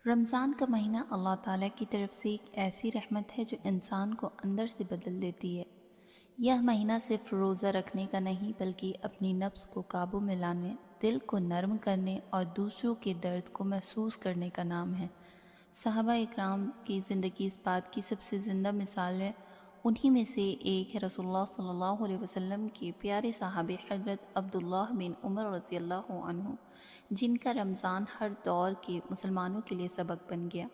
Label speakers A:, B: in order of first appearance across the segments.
A: رمضان کا مہینہ اللہ تعالیٰ کی طرف سے ایک ایسی رحمت ہے جو انسان کو اندر سے بدل دیتی ہے۔ یہ مہینہ صرف روزہ رکھنے کا نہیں بلکہ اپنی نفس کو قابو میں لانے، دل کو نرم کرنے اور دوسروں کے درد کو محسوس کرنے کا نام ہے۔ صحابہ اکرام کی زندگی اس بات کی سب سے زندہ مثال ہے۔ انہی میں سے ایک ہے رسول اللہ صلی اللہ علیہ وسلم کے پیارے صحابی حضرت عبداللہ بن عمر رضی اللہ عنہ، جن کا رمضان ہر دور کے مسلمانوں کے لیے سبق بن گیا۔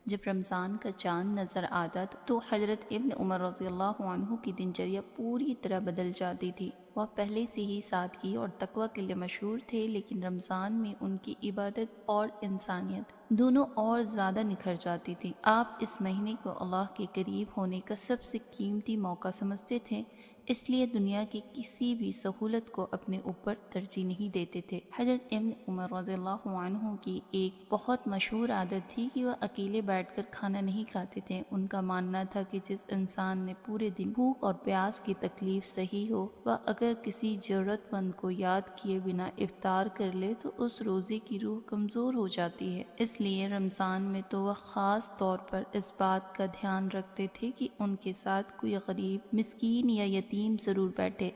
A: جب رمضان کا چاند نظر آتا تو حضرت ابن عمر رضی اللہ عنہ کی دنچریا پوری طرح بدل جاتی تھی۔ وہ پہلے سے ہی سادگی اور تقوی کے لیے مشہور تھے، لیکن رمضان میں ان کی عبادت اور انسانیت دونوں اور زیادہ نکھر جاتی تھی۔ آپ اس مہینے کو اللہ کے قریب ہونے کا سب سے قیمتی موقع سمجھتے تھے، اس لیے دنیا کی کسی بھی سہولت کو اپنے اوپر ترجیح نہیں دیتے تھے۔ حضرت ابن عمر رضی اللہ عنہ کی ایک بہت مشہور عادت تھی کہ وہ اکیلے بیٹھ کر کھانا نہیں کھاتے تھے۔ ان کا ماننا تھا کہ جس انسان نے پورے دن بھوک اور پیاس کی تکلیف سہی ہو، وہ اگر کسی ضرورت مند کو یاد کیے بنا افطار کر لے تو اس روزے کی روح کمزور ہو جاتی ہے۔ اس لیے رمضان میں تو وہ خاص طور پر اس بات کا دھیان رکھتے تھے کہ ان کے ساتھ کوئی غریب، مسکین یا یتیم ضرور بیٹھے۔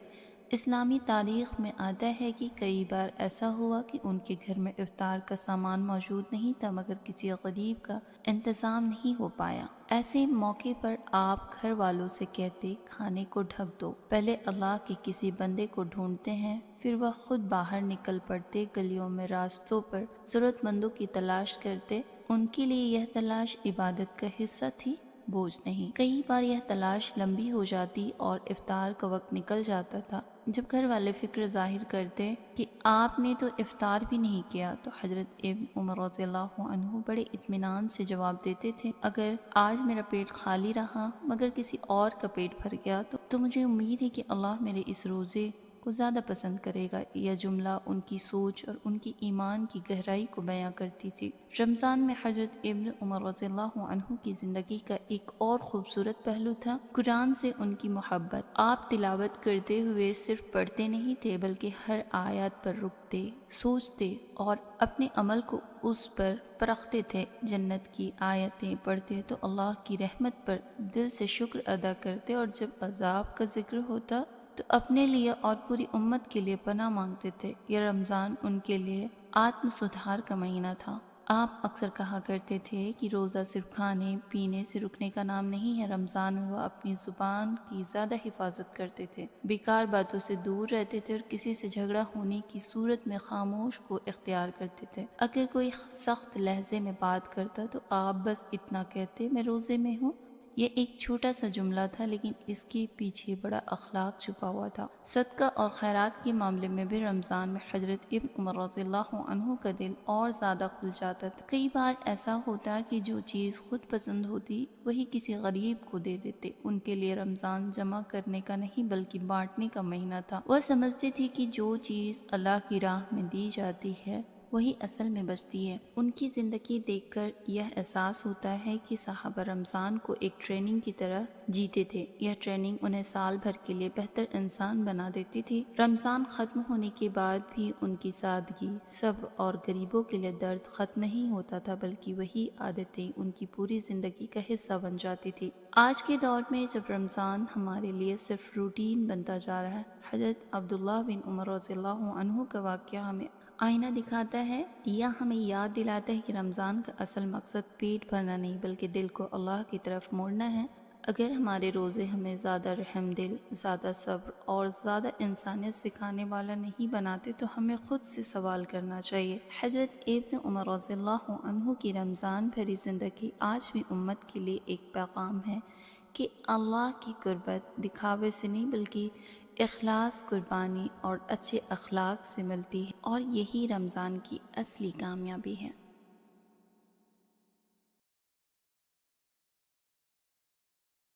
A: اسلامی تاریخ میں آتا ہے کہ کئی بار ایسا ہوا کہ ان کے گھر میں افطار کا سامان موجود نہیں تھا، مگر کسی غریب کا انتظام نہیں ہو پایا۔ ایسے موقع پر آپ گھر والوں سے کہتے، کھانے کو ڈھک دو، پہلے اللہ کے کسی بندے کو ڈھونڈتے ہیں۔ پھر وہ خود باہر نکل پڑتے، گلیوں میں، راستوں پر ضرورت مندوں کی تلاش کرتے۔ ان کے لیے یہ تلاش عبادت کا حصہ تھی، بوجھ نہیں۔ کئی بار یہ تلاش لمبی ہو جاتی اور افطار کا وقت نکل جاتا تھا۔ جب گھر والے فکر ظاہر کرتے کہ آپ نے تو افطار بھی نہیں کیا، تو حضرت ابن عمر رضی اللہ عنہ بڑے اطمینان سے جواب دیتے تھے، اگر آج میرا پیٹ خالی رہا مگر کسی اور کا پیٹ بھر گیا تو مجھے امید ہے کہ اللہ میرے اس روزے کو زیادہ پسند کرے گا۔ یہ جملہ ان کی سوچ اور ان کی ایمان کی گہرائی کو بیان کرتی تھی۔ رمضان میں حضرت ابن عمر رضی اللہ عنہ کی زندگی کا ایک اور خوبصورت پہلو تھا قرآن سے ان کی محبت۔ آپ تلاوت کرتے ہوئے صرف پڑھتے نہیں تھے بلکہ ہر آیت پر رکتے، سوچتے اور اپنے عمل کو اس پر پرکھتے تھے۔ جنت کی آیتیں پڑھتے تو اللہ کی رحمت پر دل سے شکر ادا کرتے، اور جب عذاب کا ذکر ہوتا تو اپنے لیے اور پوری امت کے لیے پناہ مانگتے تھے۔ یہ رمضان ان کے لیے آتم سدھار کا مہینہ تھا۔ آپ اکثر کہا کرتے تھے کہ روزہ صرف کھانے پینے سے رکنے کا نام نہیں ہے، رمضان میں وہ اپنی زبان کی زیادہ حفاظت کرتے تھے، بیکار باتوں سے دور رہتے تھے اور کسی سے جھگڑا ہونے کی صورت میں خاموش کو اختیار کرتے تھے۔ اگر کوئی سخت لہجے میں بات کرتا تو آپ بس اتنا کہتے، میں روزے میں ہوں۔ یہ ایک چھوٹا سا جملہ تھا، لیکن اس کے پیچھے بڑا اخلاق چھپا ہوا تھا۔ صدقہ اور خیرات کے معاملے میں بھی رمضان میں حضرت ابن عمر رضی اللہ عنہ کا دل اور زیادہ کھل جاتا تھا۔ کئی بار ایسا ہوتا کہ جو چیز خود پسند ہوتی وہی کسی غریب کو دے دیتے۔ ان کے لیے رمضان جمع کرنے کا نہیں بلکہ بانٹنے کا مہینہ تھا۔ وہ سمجھتے تھے کہ جو چیز اللہ کی راہ میں دی جاتی ہے وہی اصل میں بچتی ہے۔ ان کی زندگی دیکھ کر یہ احساس ہوتا ہے کہ صحابہ رمضان کو ایک ٹریننگ کی طرح جیتے تھے۔ یہ ٹریننگ انہیں سال بھر کے لیے بہتر انسان بنا دیتی تھی۔ رمضان ختم ہونے کے بعد بھی ان کی سادگی، صبر اور غریبوں کے لیے درد ختم نہیں ہوتا تھا، بلکہ وہی عادتیں ان کی پوری زندگی کا حصہ بن جاتی تھی۔ آج کے دور میں جب رمضان ہمارے لیے صرف روٹین بنتا جا رہا ہے، حضرت عبداللہ بن عمر رضی اللہ عنہ کا واقعہ ہمیں آئینہ دکھاتا ہے، یا ہمیں یاد دلاتا ہے کہ رمضان کا اصل مقصد پیٹ بھرنا نہیں بلکہ دل کو اللہ کی طرف موڑنا ہے۔ اگر ہمارے روزے ہمیں زیادہ رحم دل، زیادہ صبر اور زیادہ انسانیت سکھانے والا نہیں بناتے تو ہمیں خود سے سوال کرنا چاہیے۔ حضرت ابن عمر رضی اللہ عنہ کی رمضان بھری زندگی آج بھی امت کے لیے ایک پیغام ہے کہ اللہ کی قربت دکھاوے سے نہیں بلکہ اخلاص، قربانی اور اچھے اخلاق سے ملتی ہے، اور یہی رمضان کی اصلی کامیابی ہے۔